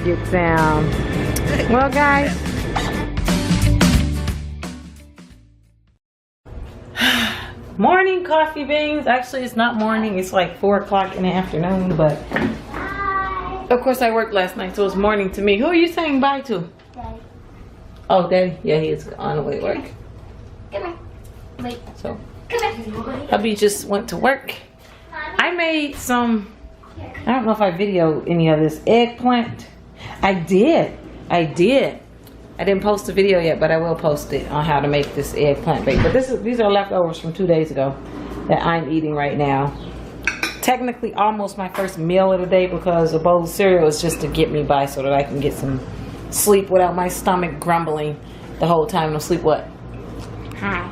cricket sound. Well, guys. Morning, coffee beans. Actually, it's not morning. It's like 4 o'clock in the afternoon, but of course I worked last night, so it's morning to me. Who are you saying bye to? Daddy. Oh, Daddy. Yeah, he is on the way to work. Come here. Wait. So, Come here. hubby just went to work. I made some, I don't know if I videoed any of this eggplant. I did. I didn't post the video yet, but I will post it on how to make this eggplant bake. But these are leftovers from 2 days ago that I'm eating right now. Technically almost my first meal of the day because a bowl of cereal is just to get me by so that I can get some sleep without my stomach grumbling the whole time. No sleep what? Hi.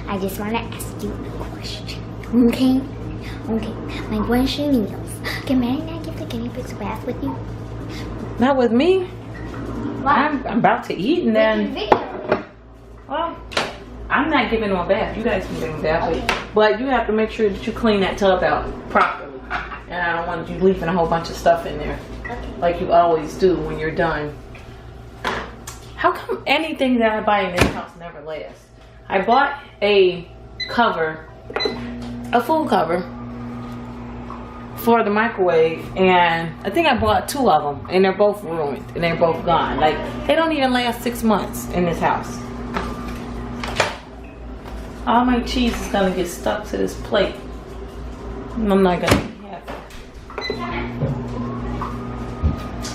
I just want to ask you a question. Okay? Okay. My question is, can Mary not give the guinea pigs a bath with you? Not with me. Why? I'm about to eat and then, Video. well, I'm not giving them a bath. You guys can give them a bath. Okay. But you have to make sure that you clean that tub out properly. And I don't want you leaving a whole bunch of stuff in there. Okay. Like you always do when you're done. How come anything that I buy in this house never lasts? I bought a cover, a full cover for the microwave, and I think I bought 2 of them, and they're both ruined and they're both gone. Like they don't even last 6 months in this house. All my cheese is gonna get stuck to this plate. I'm not gonna have it.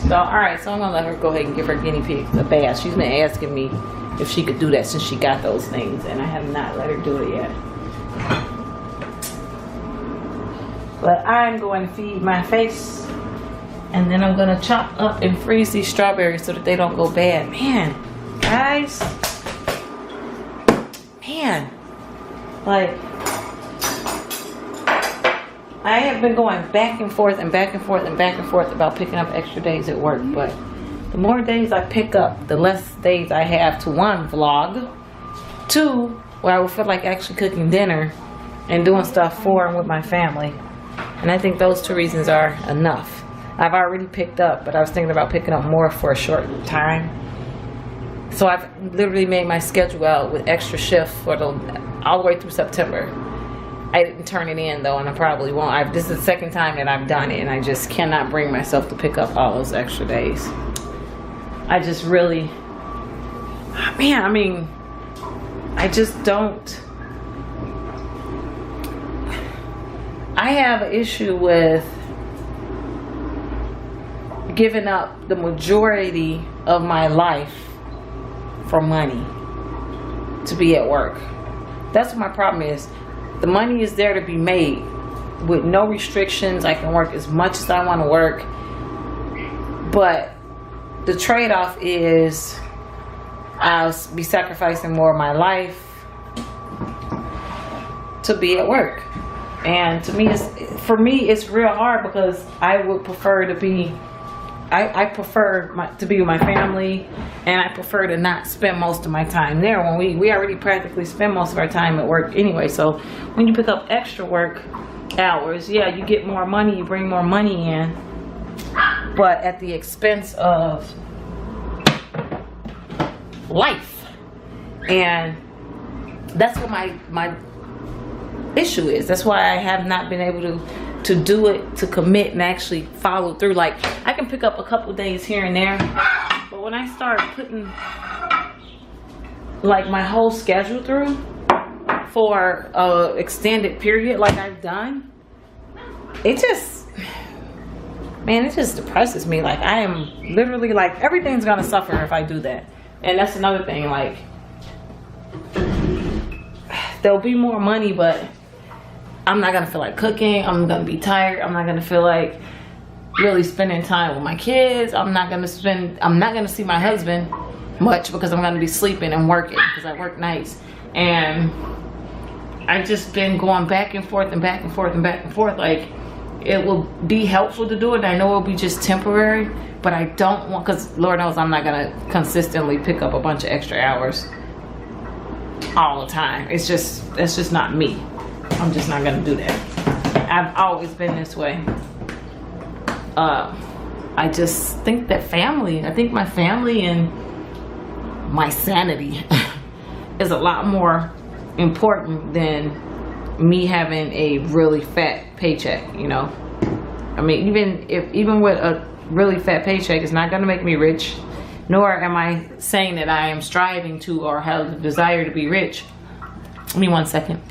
So alright, so I'm gonna let her go ahead and give her guinea pig a bath. She's been asking me if she could do that since she got those things, and I have not let her do it yet. But I'm going to feed my face, and then I'm gonna chop up and freeze these strawberries so that they don't go bad. Man, guys, man, like I have been going back and forth and back and forth and back and forth about picking up extra days at work, but the more days I pick up, the less days I have to 1, vlog, 2, where I will feel like actually cooking dinner and doing stuff for and with my family. And I think those 2 reasons are enough. I've already picked up, but I was thinking about picking up more for a short time. So I've literally made my schedule out with extra shifts for all the way through September. I didn't turn it in though, and I probably won't. This is the 2nd time that I've done it, and I just cannot bring myself to pick up all those extra days. I just really, man, I mean, I just don't. I have an issue with giving up the majority of my life for money to be at work. That's what my problem is. The money is there to be made with no restrictions. I can work as much as I want to work, but the trade-off is I'll be sacrificing more of my life to be at work. And to me, for me, it's real hard because I would prefer to be, I prefer to be with my family, and I prefer to not spend most of my time there. When we already practically spend most of our time at work anyway. So when you pick up extra work hours, yeah, you get more money, you bring more money in, but at the expense of life. And that's what my issue is. That's why I have not been able to do it, to commit and actually follow through. Like I can pick up a couple days here and there, but when I start putting like my whole schedule through for a extended period like I've done, it just, man, it just depresses me. Like I am literally like, everything's gonna suffer if I do that. And that's another thing, like there'll be more money, but I'm not gonna feel like cooking. I'm gonna be tired. I'm not gonna feel like really spending time with my kids. I'm not gonna see my husband much because I'm gonna be sleeping and working because I work nights. And I've just been going back and forth and back and forth and back and forth. Like it will be helpful to do it. I know it'll be just temporary, but I don't want, because Lord knows I'm not gonna consistently pick up a bunch of extra hours all the time. That's just not me. I'm just not gonna do that. I've always been this way. I just think that I think my family and my sanity is a lot more important than me having a really fat paycheck, you know. I mean, even with a really fat paycheck, it's not gonna make me rich, nor am I saying that I am striving to or have the desire to be rich. Give me 1 second.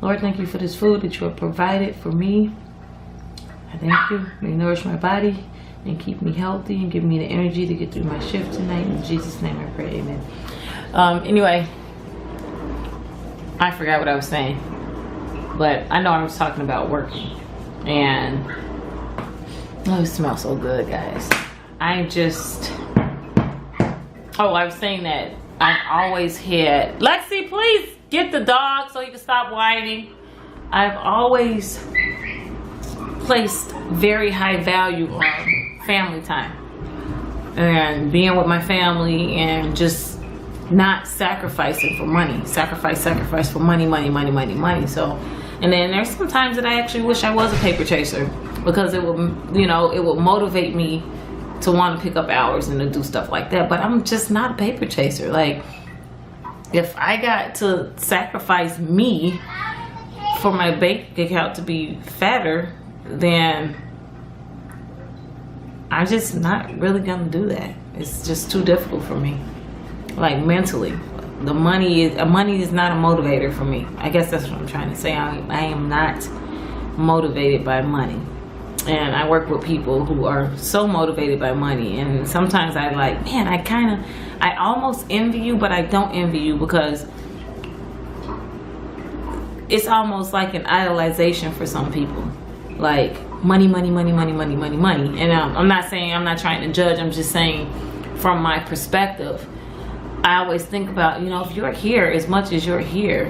Lord, thank you for this food that you have provided for me. I thank you. May it nourish my body and keep me healthy and give me the energy to get through my shift tonight. In Jesus' name I pray, amen. Anyway, I forgot what I was saying, but I know I was talking about working. And oh, it smells so good, guys. I was saying that I've always had, Lexi, please get the dog so you can stop whining. I've always placed very high value on family time and being with my family and just not sacrificing for money. Sacrifice for money. So, and then there's some times that I actually wish I was a paper chaser, because it would, you know, it would motivate me to want to pick up hours and to do stuff like that. But I'm just not a paper chaser. Like, if I got to sacrifice me for my bank account to be fatter, then I'm just not really gonna do that. It's just too difficult for me, like mentally. The money is not a motivator for me. I guess that's what I'm trying to say. I am not motivated by money. And I work with people who are so motivated by money, and sometimes I like, man, I almost envy you, but I don't envy you, because it's almost like an idolization for some people. Like money. And I'm not trying to judge, I'm just saying from my perspective, I always think about, you know, if you're here as much as you're here,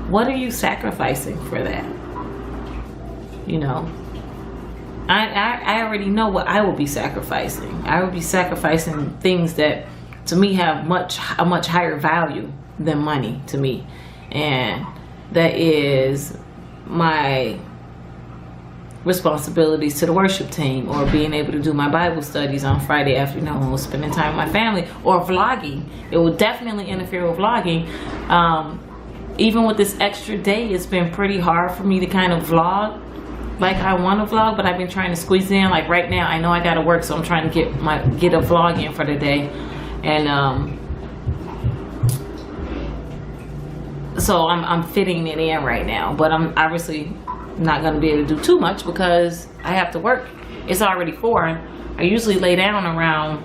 what are you sacrificing for that? You know, I already know what I will be sacrificing. I will be sacrificing things that to me have a much higher value than money to me. And that is my responsibilities to the worship team, or being able to do my Bible studies on Friday afternoon, or spending time with my family, or vlogging. It will definitely interfere with vlogging. Even with this extra day, it's been pretty hard for me to kind of vlog like I want to vlog, but I've been trying to squeeze in. Like right now, I know I gotta work, so I'm trying to get a vlog in for the day. And so I'm fitting it in right now, but I'm obviously not going to be able to do too much because I have to work. It's already 4. I usually lay down around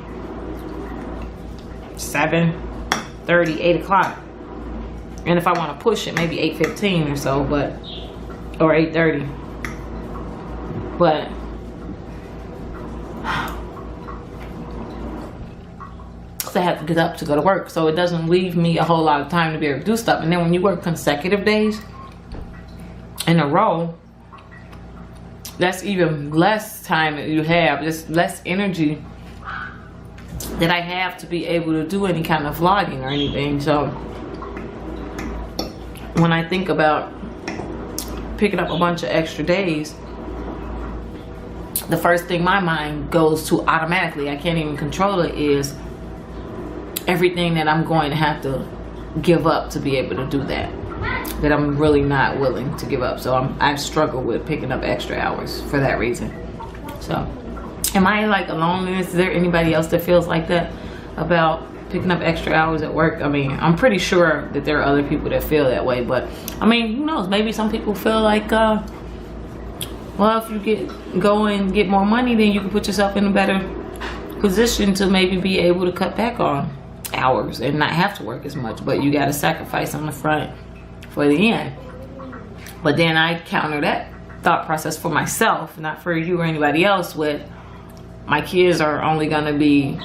7:30, 8 o'clock, and if I want to push it, maybe 8:15 or so, or 8:30. But I have to get up to go to work, so it doesn't leave me a whole lot of time to be able to do stuff. And then when you work consecutive days in a row, that's even less time that you have, just less energy that I have to be able to do any kind of vlogging or anything. So when I think about picking up a bunch of extra days, the first thing my mind goes to automatically, I can't even control it, is everything that I'm going to have to give up to be able to do that I'm really not willing to give up. So I struggle with picking up extra hours for that reason. So am I like alone in this? Is there anybody else that feels like that about picking up extra hours at work? I mean, I'm pretty sure that there are other people that feel that way, but I mean, who knows? Maybe some people feel like well, if you go and get more money, then you can put yourself in a better position to maybe be able to cut back on hours and not have to work as much, but you got to sacrifice on the front for the end. But then I counter that thought process for myself, not for you or anybody else, with my kids are only going to be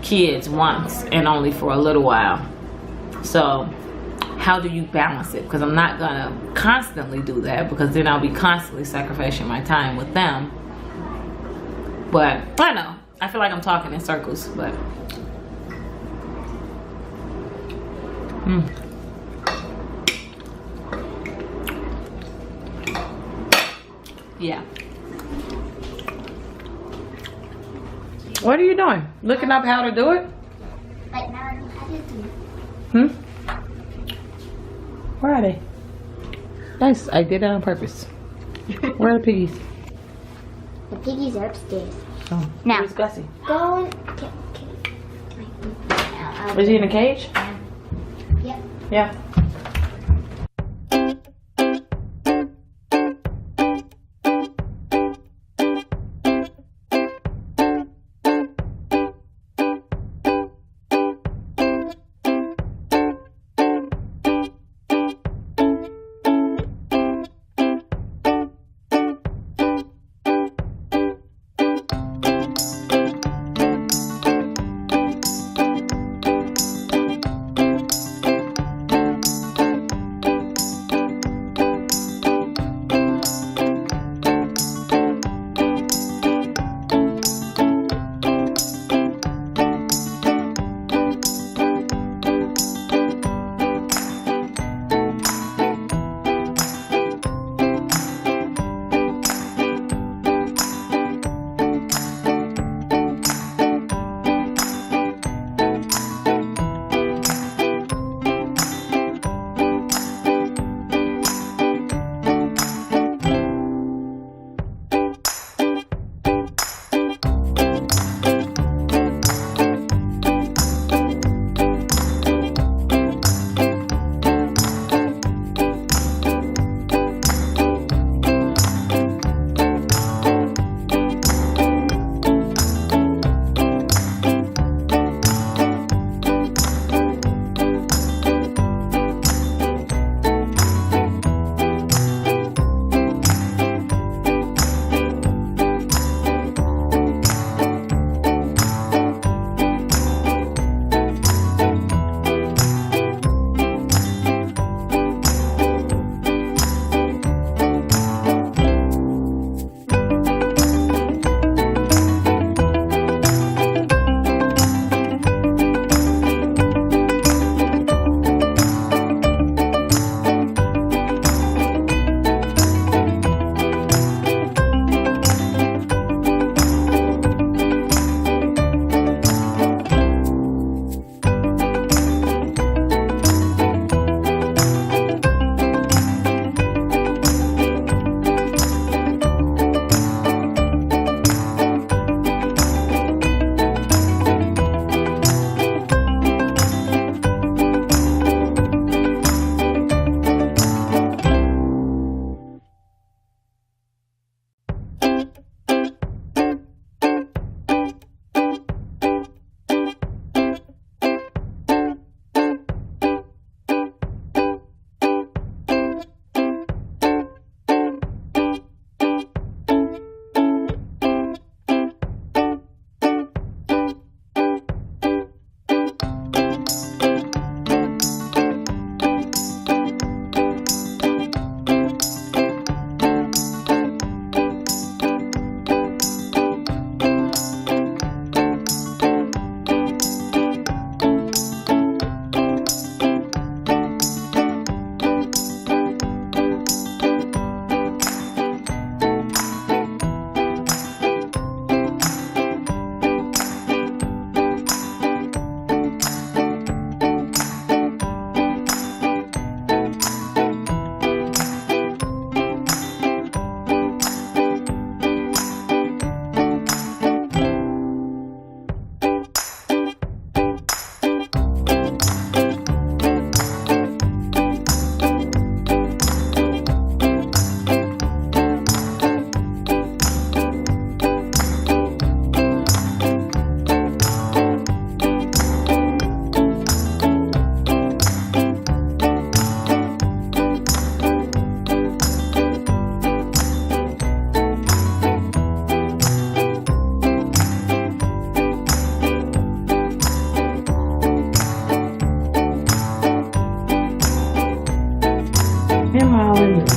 kids once and only for a little while. So how do you balance it? Because I'm not going to constantly do that, because then I'll be constantly sacrificing my time with them. But I know, I feel like I'm talking in circles, but yeah. What are you doing? Looking up how to do it? Like now I know how to do it. Where are they? Nice. I did that on purpose. Where are the piggies? The piggies are upstairs. Oh, Now. where's Gussie? Go and Is he in a cage? Yep. Yeah.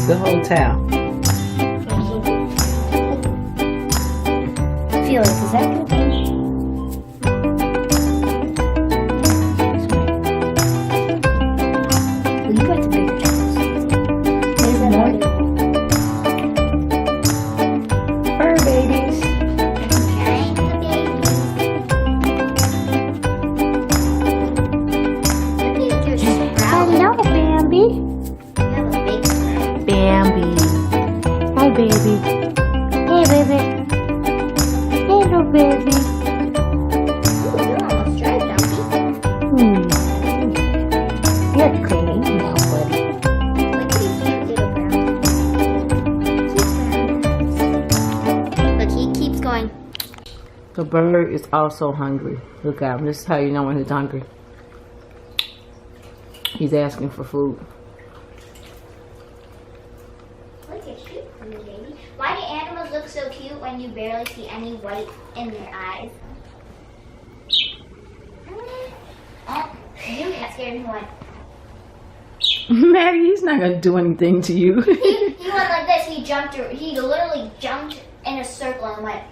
the hotel. Felix, is that good? Well, you got the bigger choice. There's that one. Fur babies. Giant babies. Bambi. Hi, baby. Hey, baby. Hey, little baby. You're almost dry, Dumpy. You're clean now, buddy. Look at these cute little brown. Look, he keeps going. The bird is also hungry. Look at him. This is how you know when he's hungry. He's asking for food. Look at cute, baby. Why do animals look so cute when you barely see any white in their eyes? Oh, you got scared and went. Maddie, he's not gonna do anything to you. He went like this. He literally jumped in a circle and went.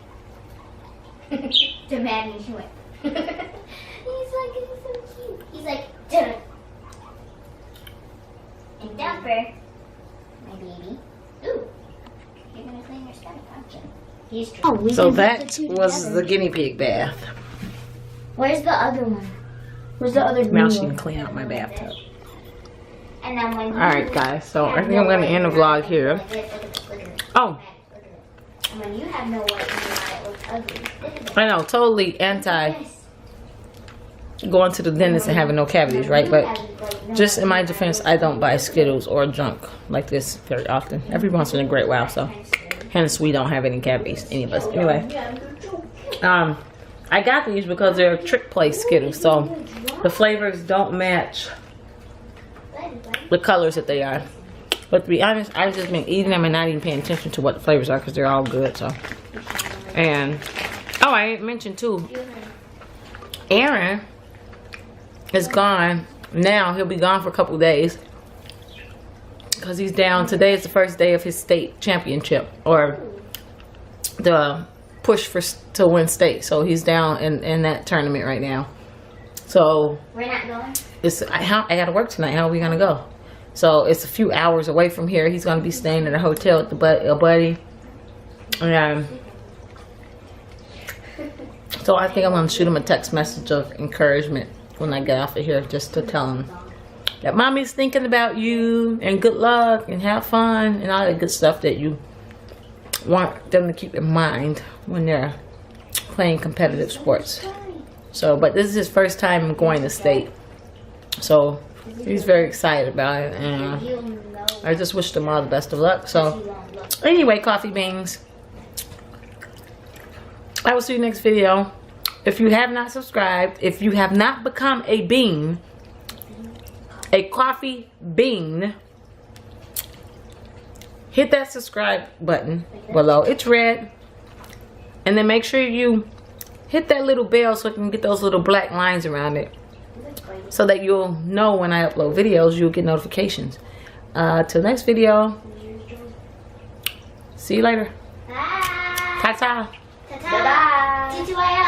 To Maddie, he went. He's so cute. He's like, duh. And Dumper, my baby. Ooh, you're gonna clean your stomach, aren't you? He's So that was the guinea pig bath. Where's the other one? Where's the other Now she can clean out my bathtub. And then when Alright guys, so I think I'm gonna end the vlog here. Oh, and when you have no white in your eye, it looks ugly. I know, totally anti going to the dentist and having no cavities, right? But just in my defense, I don't buy Skittles or junk like this very often. Every once in a great while, so hence we don't have any cavities, any of us. Anyway, I got these because they're trick play Skittles, so the flavors don't match the colors that they are. But to be honest, I've just been eating them and not even paying attention to what the flavors are because they're all good. So, and oh, I didn't mention too, Aaron is gone now. He'll be gone for a couple days because he's down. Today is the first day of his state championship, or the push to win state. So he's down in that tournament right now. So we're not going. I gotta work tonight. How are we gonna go? So it's a few hours away from here. He's gonna be staying at a hotel with a buddy. And so I think I'm gonna shoot him a text message of encouragement when I get off of here, just to tell him that mommy's thinking about you and good luck and have fun and all that good stuff that you want them to keep in mind when they're playing competitive sports. So, but this is his first time going to state, so he's very excited about it, and I just wish them all the best of luck. So anyway, coffee beans, I will see you next video. If you have not subscribed, if you have not become a bean, a coffee bean, hit that subscribe button below. It's red. And then make sure you hit that little bell so you can get those little black lines around it, so that you'll know when I upload videos. You'll get notifications. Till next video. See you later. Bye. Ta-ta. Ta-ta. Bye-bye.